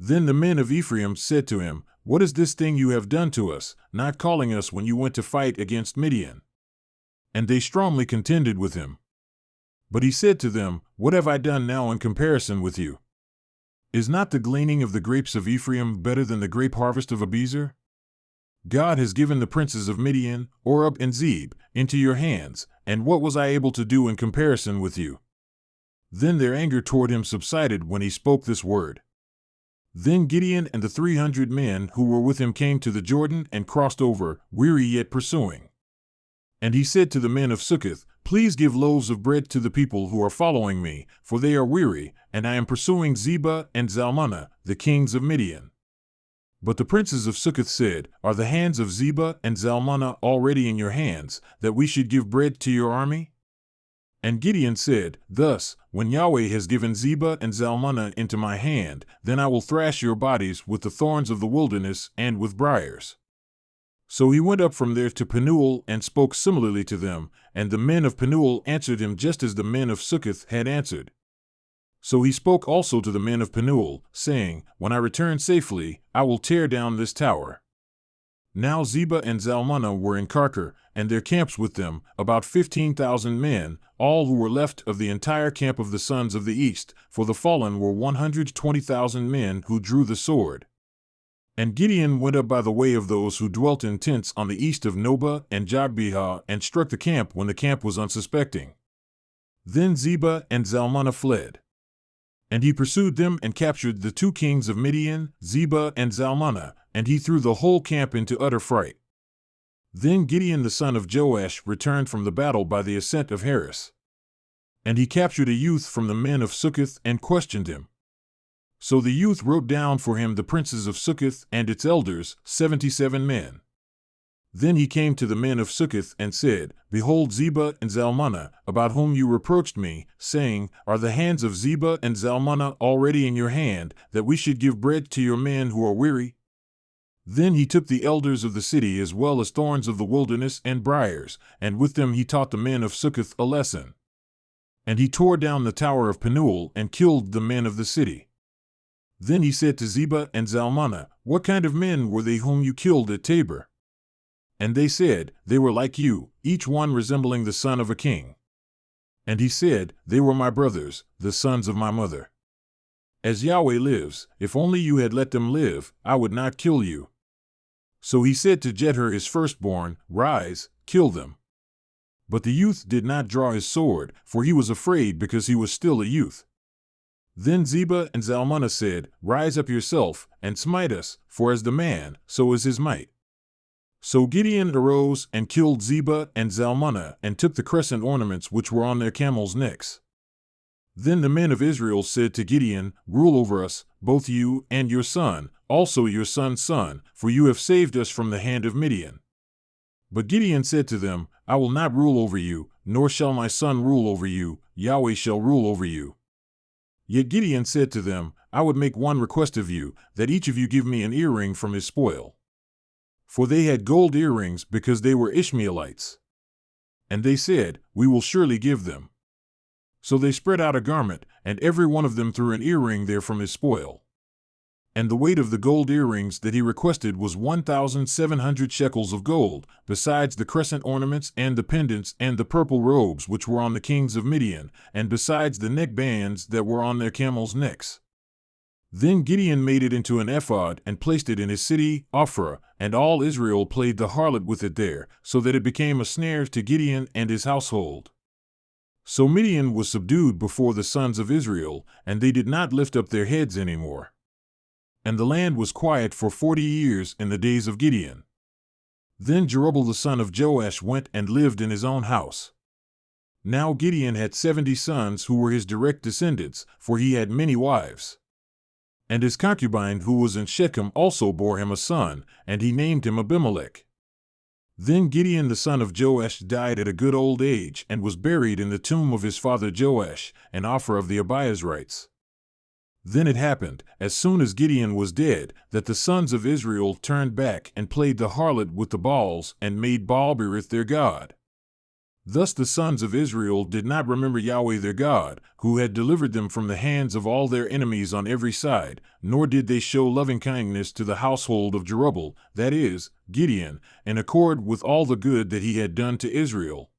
Then the men of Ephraim said to him, "What is this thing you have done to us, not calling us when you went to fight against Midian?" And they strongly contended with him. But he said to them, "What have I done now in comparison with you? Is not the gleaning of the grapes of Ephraim better than the grape harvest of Abiezer? God has given the princes of Midian, Oreb and Zeb, into your hands, and what was I able to do in comparison with you?" Then their anger toward him subsided when he spoke this word. Then Gideon and the 300 men who were with him came to the Jordan and crossed over, weary yet pursuing. And he said to the men of Succoth, "Please give loaves of bread to the people who are following me, for they are weary, and I am pursuing Zebah and Zalmunna, the kings of Midian." But the princes of Succoth said, "Are the hands of Zebah and Zalmunna already in your hands, that we should give bread to your army?" And Gideon said, "Thus, when Yahweh has given Zebah and Zalmunna into my hand, then I will thrash your bodies with the thorns of the wilderness and with briars." So he went up from there to Penuel and spoke similarly to them, and the men of Penuel answered him just as the men of Succoth had answered. So he spoke also to the men of Penuel, saying, "When I return safely, I will tear down this tower." Now Zebah and Zalmunna were in Karkor, and their camps with them, about 15,000 men, all who were left of the entire camp of the sons of the east, for the fallen were 120,000 men who drew the sword. And Gideon went up by the way of those who dwelt in tents on the east of Nobah and Jogbehah, and struck the camp when the camp was unsuspecting. Then Zebah and Zalmunna fled. And he pursued them and captured the 2 kings of Midian, Zebah and Zalmunna, and he threw the whole camp into utter fright. Then Gideon the son of Joash returned from the battle by the ascent of Heres. And he captured a youth from the men of Succoth and questioned him. So the youth wrote down for him the princes of Succoth and its elders, 77 men. Then he came to the men of Succoth and said, "Behold Zebah and Zalmunna, about whom you reproached me, saying, Are the hands of Zebah and Zalmunna already in your hand, that we should give bread to your men who are weary?" Then he took the elders of the city as well as thorns of the wilderness and briars, and with them he taught the men of Succoth a lesson. And he tore down the tower of Penuel and killed the men of the city. Then he said to Zebah and Zalmunna, "What kind of men were they whom you killed at Tabor?" And they said, "They were like you, each one resembling the son of a king." And he said, "They were my brothers, the sons of my mother. As Yahweh lives, if only you had let them live, I would not kill you." So he said to Jether his firstborn, "Rise, kill them." But the youth did not draw his sword, for he was afraid because he was still a youth. Then Zebah and Zalmunna said, "Rise up yourself, and smite us, for as the man, so is his might." So Gideon arose and killed Zebah and Zalmunna, and took the crescent ornaments which were on their camels' necks. Then the men of Israel said to Gideon, "Rule over us, both you and your son, also your son's son, for you have saved us from the hand of Midian." But Gideon said to them, "I will not rule over you, nor shall my son rule over you, Yahweh shall rule over you." Yet Gideon said to them, "I would make one request of you, that each of you give me an earring from his spoil." For they had gold earrings because they were Ishmaelites. And they said, "We will surely give them." So they spread out a garment, and every one of them threw an earring there from his spoil. And the weight of the gold earrings that he requested was 1,700 shekels of gold, besides the crescent ornaments and the pendants and the purple robes which were on the kings of Midian, and besides the neck bands that were on their camels' necks. Then Gideon made it into an ephod and placed it in his city, Ophrah, and all Israel played the harlot with it there, so that it became a snare to Gideon and his household. So Midian was subdued before the sons of Israel, and they did not lift up their heads any more. And the land was quiet for 40 years in the days of Gideon. Then Jerubbaal the son of Joash went and lived in his own house. Now Gideon had 70 sons who were his direct descendants, for he had many wives. And his concubine who was in Shechem also bore him a son, and he named him Abimelech. Then Gideon the son of Joash died at a good old age and was buried in the tomb of his father Joash, an Ophrah of the Abiezrites. Then it happened, as soon as Gideon was dead, that the sons of Israel turned back and played the harlot with the Baals and made Baal-berith their god. Thus the sons of Israel did not remember Yahweh their God, who had delivered them from the hands of all their enemies on every side, nor did they show loving-kindness to the household of Jerubbaal, that is, Gideon, in accord with all the good that he had done to Israel.